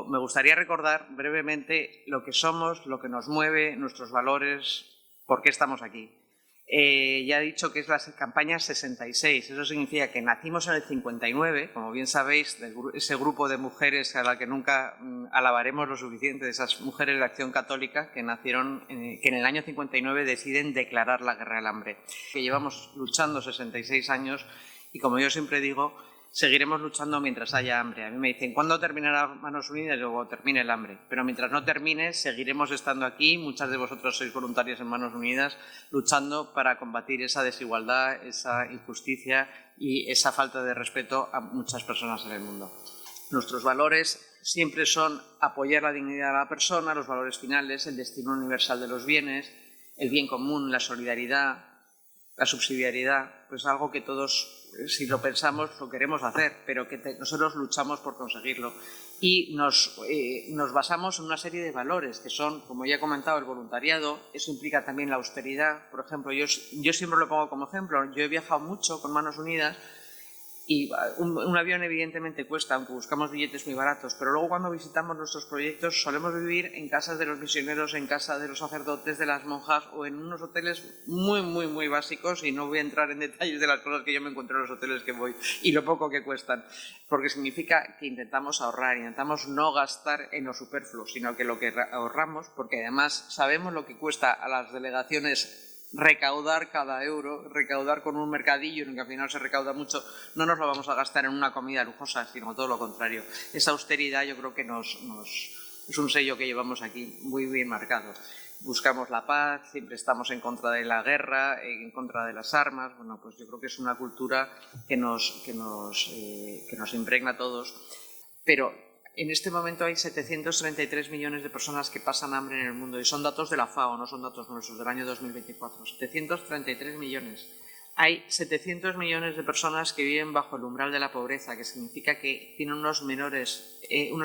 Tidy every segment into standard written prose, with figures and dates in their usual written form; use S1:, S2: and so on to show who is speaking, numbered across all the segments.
S1: me gustaría recordar brevemente lo que somos, lo que nos mueve, nuestros valores, por qué estamos aquí. Ya he dicho que es la campaña 66, eso significa que nacimos en el 59, como bien sabéis, ese grupo de mujeres a la que nunca alabaremos lo suficiente, de esas mujeres de Acción Católica que nacieron, que en el año 59 deciden declarar la guerra al hambre. Que llevamos luchando 66 años y, como yo siempre digo, seguiremos luchando mientras haya hambre. A mí me dicen, ¿cuándo terminará Manos Unidas? Y luego termine el hambre. Pero mientras no termine, seguiremos estando aquí. Muchas de vosotros sois voluntarios en Manos Unidas, luchando para combatir esa desigualdad, esa injusticia y esa falta de respeto a muchas personas en el mundo. Nuestros valores siempre son apoyar la dignidad de la persona, los valores finales, el destino universal de los bienes, el bien común, la solidaridad, la subsidiariedad, pues algo que todos, si lo pensamos, lo queremos hacer, pero que nosotros luchamos por conseguirlo. Y nos basamos en una serie de valores que son, como ya he comentado, el voluntariado. Eso implica también la austeridad. Por ejemplo, yo siempre lo pongo como ejemplo. Yo he viajado mucho con Manos Unidas y un avión evidentemente cuesta, aunque buscamos billetes muy baratos, pero luego cuando visitamos nuestros proyectos solemos vivir en casas de los misioneros, en casa de los sacerdotes, de las monjas o en unos hoteles muy básicos, y no voy a entrar en detalles de las cosas que yo me encuentro en los hoteles que voy y lo poco que cuestan, porque significa que intentamos ahorrar, intentamos no gastar en lo superfluo, sino que lo que ahorramos, porque además sabemos lo que cuesta a las delegaciones recaudar cada euro, recaudar con un mercadillo en el que al final se recauda mucho, no nos lo vamos a gastar en una comida lujosa, sino todo lo contrario. Esa austeridad yo creo que es un sello que llevamos aquí muy bien marcado. Buscamos la paz, siempre estamos en contra de la guerra, en contra de las armas. Bueno, pues yo creo que es una cultura que nos impregna a todos. Pero en este momento hay 733 millones de personas que pasan hambre en el mundo, y son datos de la FAO, no son datos nuestros, del año 2024. 733 millones. Hay 700 millones de personas que viven bajo el umbral de la pobreza, que significa que tienen unos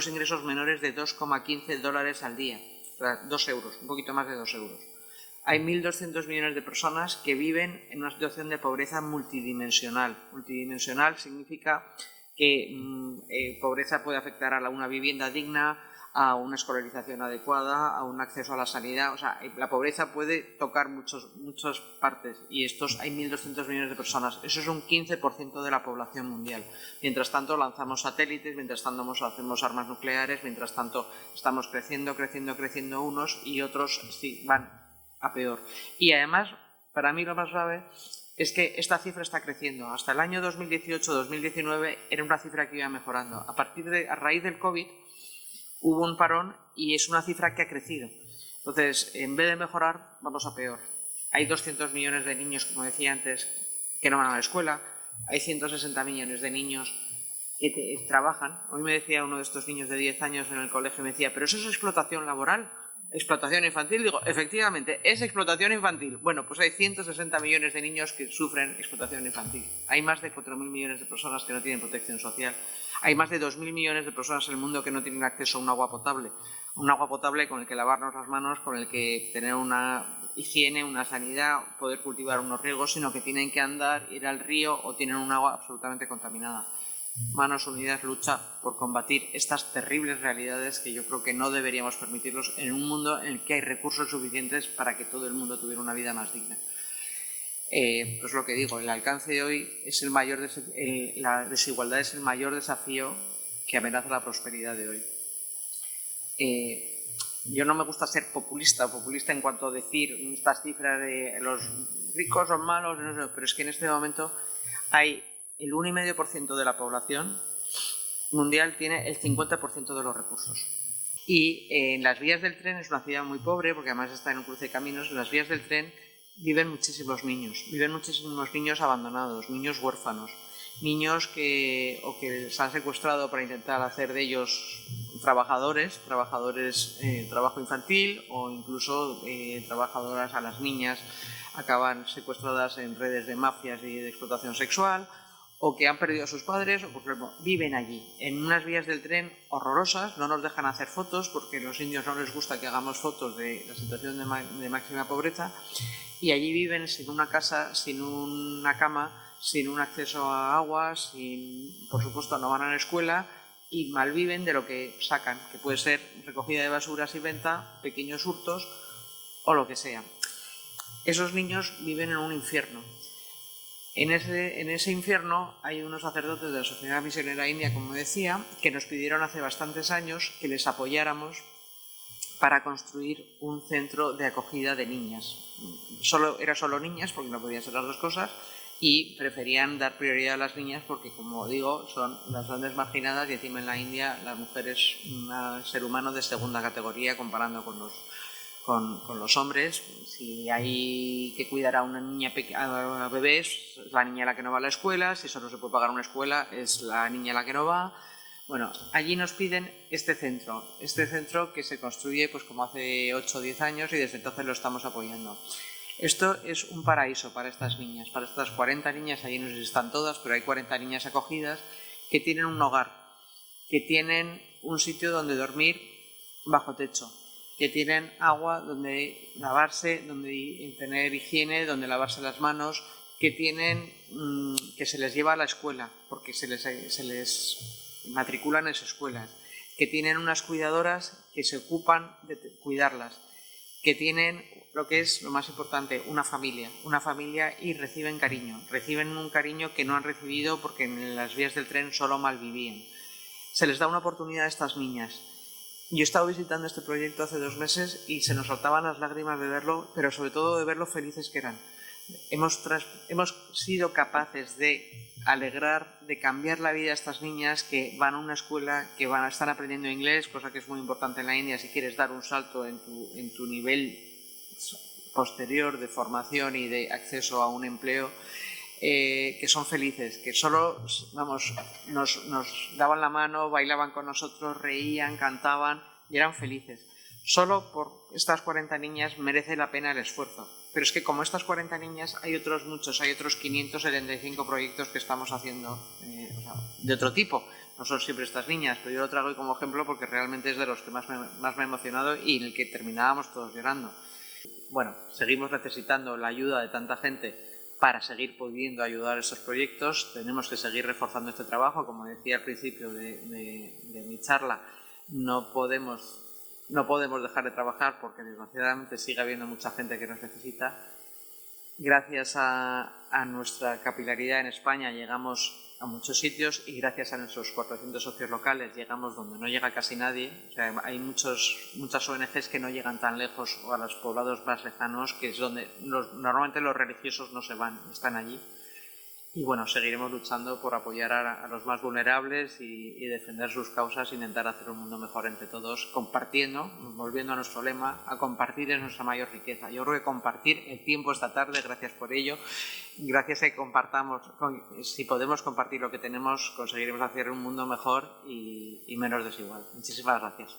S1: ingresos menores de 2,15 dólares al día, o sea, 2 euros, un poquito más de 2 euros. Hay 1.200 millones de personas que viven en una situación de pobreza multidimensional. Multidimensional significa que pobreza puede afectar a una vivienda digna, a una escolarización adecuada, a un acceso a la sanidad. O sea, la pobreza puede tocar muchas partes, y hay 1.200 millones de personas. Eso es un 15% de la población mundial. Mientras tanto, lanzamos satélites, mientras tanto hacemos armas nucleares, mientras tanto estamos creciendo unos, y otros sí van a peor. Y además, para mí lo más grave es que esta cifra está creciendo. Hasta el año 2018-2019 era una cifra que iba mejorando. A raíz del COVID hubo un parón y es una cifra que ha crecido. Entonces, en vez de mejorar, vamos a peor. Hay 200 millones de niños, como decía antes, que no van a la escuela. Hay 160 millones de niños que trabajan. Hoy me decía uno de estos niños de 10 años en el colegio, me decía, ¿pero eso es explotación laboral? ¿Explotación infantil? Digo, efectivamente, es explotación infantil. Bueno, pues hay 160 millones de niños que sufren explotación infantil. Hay más de 4.000 millones de personas que no tienen protección social. Hay más de 2.000 millones de personas en el mundo que no tienen acceso a un agua potable. Un agua potable con el que lavarnos las manos, con el que tener una higiene, una sanidad, poder cultivar unos riegos, sino que tienen que andar, ir al río o tienen un agua absolutamente contaminada. Manos Unidas lucha por combatir estas terribles realidades que yo creo que no deberíamos permitirlos en un mundo en el que hay recursos suficientes para que todo el mundo tuviera una vida más digna. Pues lo que digo, el alcance de hoy es la desigualdad es el mayor desafío que amenaza la prosperidad de hoy. Yo no me gusta ser populista en cuanto a decir estas cifras de los ricos son malos, pero es que en este momento hay el 1,5% de la población mundial tiene el 50% de los recursos. Y en las vías del tren, es una ciudad muy pobre, porque además está en un cruce de caminos, en las vías del tren viven muchísimos niños abandonados, niños huérfanos, niños que se han secuestrado para intentar hacer de ellos trabajadores, trabajo infantil, o incluso trabajadoras. A las niñas acaban secuestradas en redes de mafias y de explotación sexual, o que han perdido a sus padres, o por ejemplo, viven allí, en unas vías del tren horrorosas. No nos dejan hacer fotos porque a los indios no les gusta que hagamos fotos de la situación de máxima pobreza, y allí viven sin una casa, sin una cama, sin un acceso a agua, por supuesto no van a la escuela, y malviven de lo que sacan, que puede ser recogida de basuras y venta, pequeños hurtos o lo que sea. Esos niños viven en un infierno. En ese infierno hay unos sacerdotes de la Sociedad Misionera India, como decía, que nos pidieron hace bastantes años que les apoyáramos para construir un centro de acogida de niñas. Era solo niñas, porque no podían ser las dos cosas, y preferían dar prioridad a las niñas porque, como digo, son las grandes marginadas y encima en la India la mujer es un ser humano de segunda categoría comparando con los hombres. Si hay que cuidar a una niña, a bebés, es la niña la que no va a la escuela. Si solo se puede pagar una escuela, es la niña la que no va. Bueno, allí nos piden este centro que se construye pues como hace 8 o 10 años y desde entonces lo estamos apoyando. Esto es un paraíso para estas niñas, para estas 40 niñas, allí no sé si están todas, pero hay 40 niñas acogidas que tienen un hogar, que tienen un sitio donde dormir bajo techo, que tienen agua donde lavarse, donde tener higiene, donde lavarse las manos, que se les lleva a la escuela, porque se les matriculan en esas escuelas, que tienen unas cuidadoras que se ocupan de cuidarlas, que tienen lo que es lo más importante, una familia y reciben un cariño que no han recibido porque en las vías del tren solo malvivían. Se les da una oportunidad a estas niñas. Yo he estado visitando este proyecto hace 2 meses y se nos saltaban las lágrimas de verlo, pero sobre todo de ver lo felices que eran. Hemos sido capaces de alegrar, de cambiar la vida a estas niñas que van a una escuela, que están aprendiendo inglés, cosa que es muy importante en la India si quieres dar un salto en tu nivel posterior de formación y de acceso a un empleo, que son felices, que solo nos daban la mano, bailaban con nosotros, reían, cantaban y eran felices. Solo por estas 40 niñas merece la pena el esfuerzo. Pero es que como estas 40 niñas hay otros 575 proyectos que estamos haciendo de otro tipo. No son siempre estas niñas, pero yo lo traigo como ejemplo porque realmente es de los que más me ha emocionado y en el que terminábamos todos llorando. Bueno, seguimos necesitando la ayuda de tanta gente para seguir pudiendo ayudar a estos proyectos. Tenemos que seguir reforzando este trabajo. Como decía al principio de mi charla, no podemos dejar de trabajar porque desgraciadamente sigue habiendo mucha gente que nos necesita. Gracias a nuestra capilaridad en España llegamos a muchos sitios y gracias a nuestros 400 socios locales llegamos donde no llega casi nadie. O sea, hay muchas ONGs que no llegan tan lejos o a los poblados más lejanos, que es donde normalmente los religiosos no se van, están allí. Y bueno, seguiremos luchando por apoyar a los más vulnerables y defender sus causas, intentar hacer un mundo mejor entre todos, compartiendo, volviendo a nuestro lema, a compartir es nuestra mayor riqueza. Yo creo que compartir el tiempo esta tarde, gracias por ello, gracias a que compartamos, si podemos compartir lo que tenemos, conseguiremos hacer un mundo mejor y menos desigual. Muchísimas gracias.